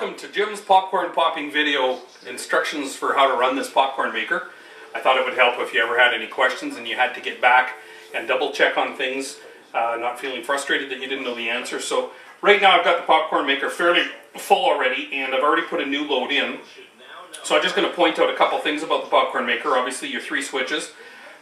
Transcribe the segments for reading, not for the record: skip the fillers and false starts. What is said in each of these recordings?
welcome to Jim's popcorn popping video instructions for how to run this popcorn maker. I thought it would help if you ever had any questions and you had to get back and double check on things, not feeling frustrated that you didn't know the answer. So right now I've got the popcorn maker fairly full already, and I've already put a new load in. So I'm just going to point out a couple things about the popcorn maker. Obviously your three switches.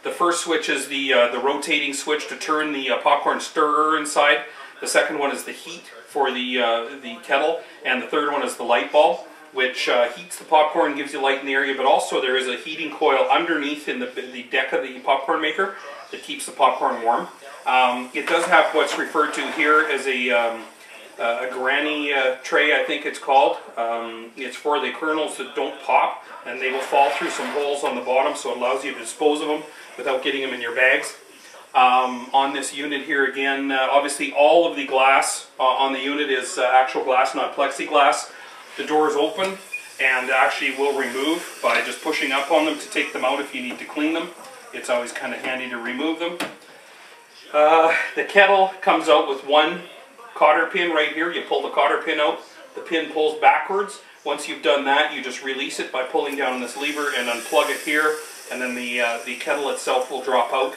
The first switch is the rotating switch to turn the popcorn stirrer inside. The second one is the heat for the kettle, and the third one is the light bulb, which heats the popcorn, gives you light in the area, but also there is a heating coil underneath in the deck of the popcorn maker that keeps the popcorn warm. It does have what's referred to here as a granny tray, I think it's called. It's for the kernels that don't pop, and they will fall through some holes on the bottom, so it allows you to dispose of them without getting them in your bags. On this unit here again, obviously all of the glass on the unit is actual glass, not plexiglass. The door is open and actually will remove by just pushing up on them to take them out if you need to clean them. It's always kind of handy to remove them. The kettle comes out with one cotter pin right here. You pull the cotter pin out, the pin pulls backwards. Once you've done that, you just release it by pulling down this lever and unplug it here, and then the kettle itself will drop out.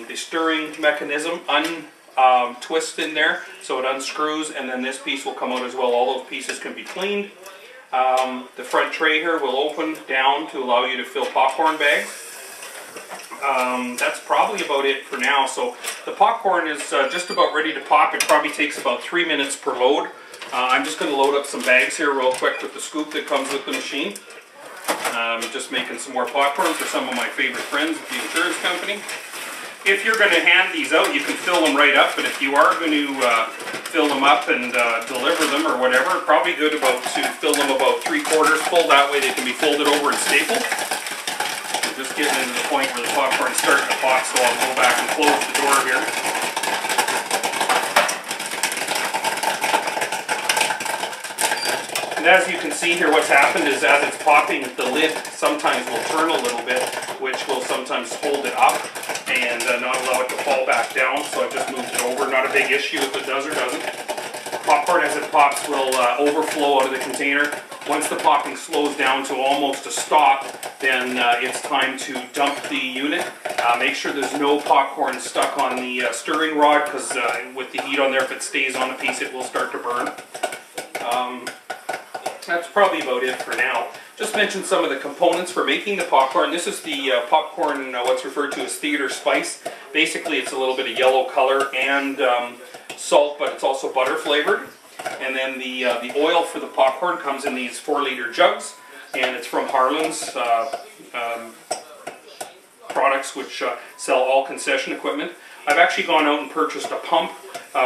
The stirring mechanism untwists in there, so it unscrews, and then this piece will come out as well. All those pieces can be cleaned. The front tray here will open down to allow you to fill popcorn bags. That's probably about it for now. So the popcorn is just about ready to pop. It probably takes about 3 minutes per load. I'm just going to load up some bags here real quick with the scoop that comes with the machine. Just making some more popcorn for some of my favorite friends at the insurance company. If you're going to hand these out, you can fill them right up, but if you are going to fill them up and deliver them or whatever, probably good to fill them about 3/4 full. That way they can be folded over and stapled. We're just getting into the point where the popcorn is starting to pop, so I'll go back and close the door here. And as you can see here, what's happened is as it's popping, the lid sometimes will turn a little bit, which will sometimes hold it up and not allow it to fall back down. So I've just moved it over. Not a big issue if it does or doesn't. Popcorn, as it pops, will overflow out of the container. Once the popping slows down to almost a stop, then it's time to dump the unit. Make sure there's no popcorn stuck on the stirring rod, because with the heat on there, if it stays on a piece, it will start to burn. That's probably about it for now. Just mention some of the components for making the popcorn. This is the popcorn, what's referred to as theater spice. Basically, it's a little bit of yellow color and salt, but it's also butter flavored. And then the oil for the popcorn comes in these 4-liter jugs, and it's from Harlan's products, which sell all concession equipment. I've actually gone out and purchased a pump,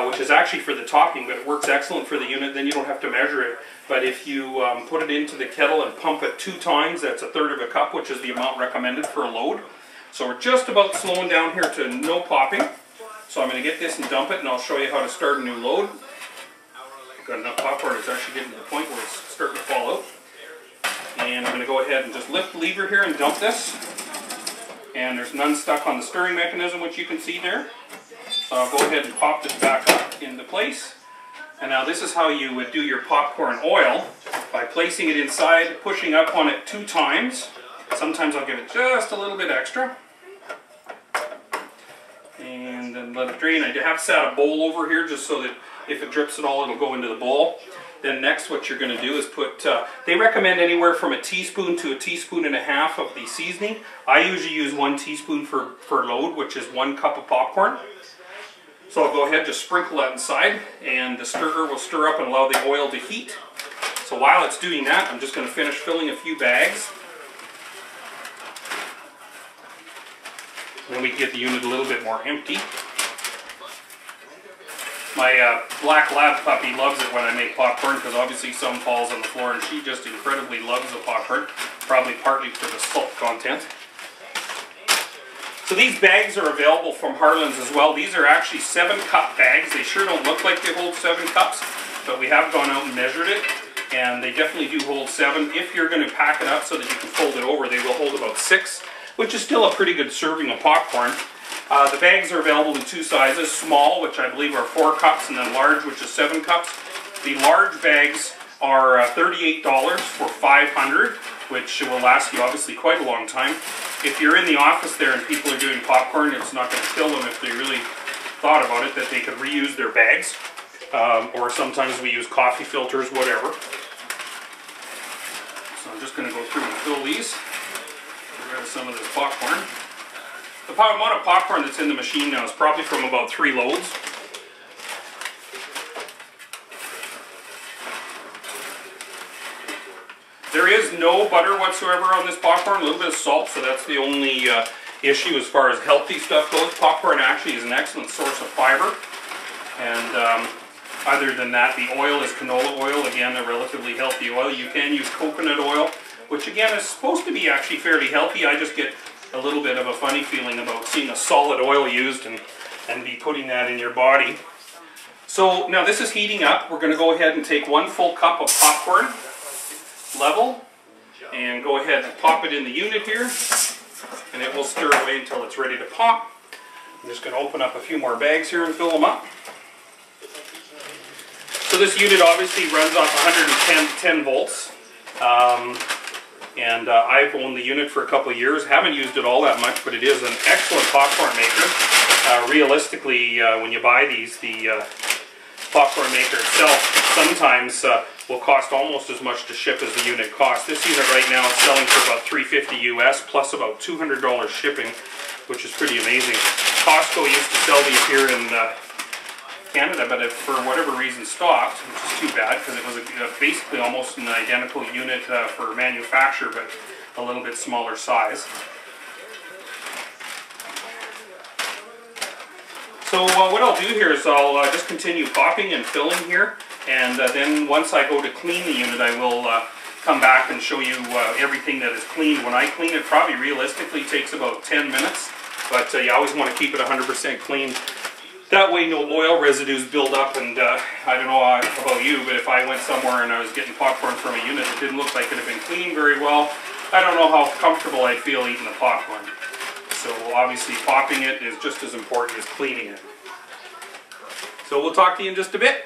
which is actually for the topping, but it works excellent for the unit. Then you don't have to measure it. But if you put it into the kettle and pump it 2 times, that's 1/3 of a cup, which is the amount recommended for a load. So we're just about slowing down here to no popping. So I'm going to get this and dump it, and I'll show you how to start a new load. I've got enough popcorn, it's actually getting to the point where it's starting to fall out. And I'm going to go ahead and just lift the lever here and dump this. And there's none stuck on the stirring mechanism, which you can see there. So I'll go ahead and pop this back up into place. And now this is how you would do your popcorn oil, by placing it inside, pushing up on it 2 times. Sometimes I'll give it just a little bit extra. And then let it drain. I have set a bowl over here just so that if it drips at all, it'll go into the bowl. Then next what you're going to do is put, they recommend anywhere from 1 teaspoon to 1.5 teaspoons of the seasoning. I usually use 1 teaspoon per load, which is 1 cup of popcorn. So I'll go ahead and just sprinkle that inside, and the stirrer will stir up and allow the oil to heat. So while it's doing that, I'm just going to finish filling a few bags. And then we can get the unit a little bit more empty. My black lab puppy loves it when I make popcorn, because obviously some falls on the floor, and she just incredibly loves the popcorn, probably partly for the salt content. So these bags are available from Harlan's as well. These are actually 7-cup bags. They sure don't look like they hold 7 cups, but we have gone out and measured it, and they definitely do hold 7. If you're going to pack it up so that you can fold it over, they will hold about 6, which is still a pretty good serving of popcorn. The bags are available in 2 sizes, small, which I believe are 4 cups, and then large, which is 7 cups. The large bags are $38 for 500, which will last you obviously quite a long time. If you're in the office there and people are doing popcorn, it's not going to kill them if they really thought about it, that they could reuse their bags. Or sometimes we use coffee filters, whatever. So I'm just going to go through and fill these. Get rid of some of this popcorn. The amount of popcorn that's in the machine now is probably from about 3 loads. There is no butter whatsoever on this popcorn, a little bit of salt, so that's the only issue as far as healthy stuff goes. Popcorn actually is an excellent source of fiber. And other than that, the oil is canola oil, again a relatively healthy oil. You can use coconut oil, which again is supposed to be actually fairly healthy. I just get a little bit of a funny feeling about seeing a solid oil used and be putting that in your body. So now this is heating up. We're going to go ahead and take 1 full cup of popcorn, level, and go ahead and pop it in the unit here, and it will stir away until it's ready to pop. I'm just going to open up a few more bags here and fill them up. So this unit obviously runs off 110 volts, and I've owned the unit for a couple of years, haven't used it all that much, but it is an excellent popcorn maker. Realistically, when you buy these, the popcorn maker itself sometimes will cost almost as much to ship as the unit costs. This unit right now is selling for about $350 US plus about $200 shipping, which is pretty amazing. Costco used to sell these here in Canada, but it, for whatever reason, stopped, which is too bad because it was basically almost an identical unit for manufacture, but a little bit smaller size. So what I'll do here is I'll just continue popping and filling here, and then once I go to clean the unit, I will come back and show you everything that is cleaned. When I clean it, probably realistically takes about 10 minutes, but you always want to keep it 100% clean. That way no oil residues build up, and I don't know about you, but if I went somewhere and I was getting popcorn from a unit that didn't look like it had been cleaned very well, I don't know how comfortable I'd feel eating the popcorn. So obviously popping it is just as important as cleaning it. So we'll talk to you in just a bit.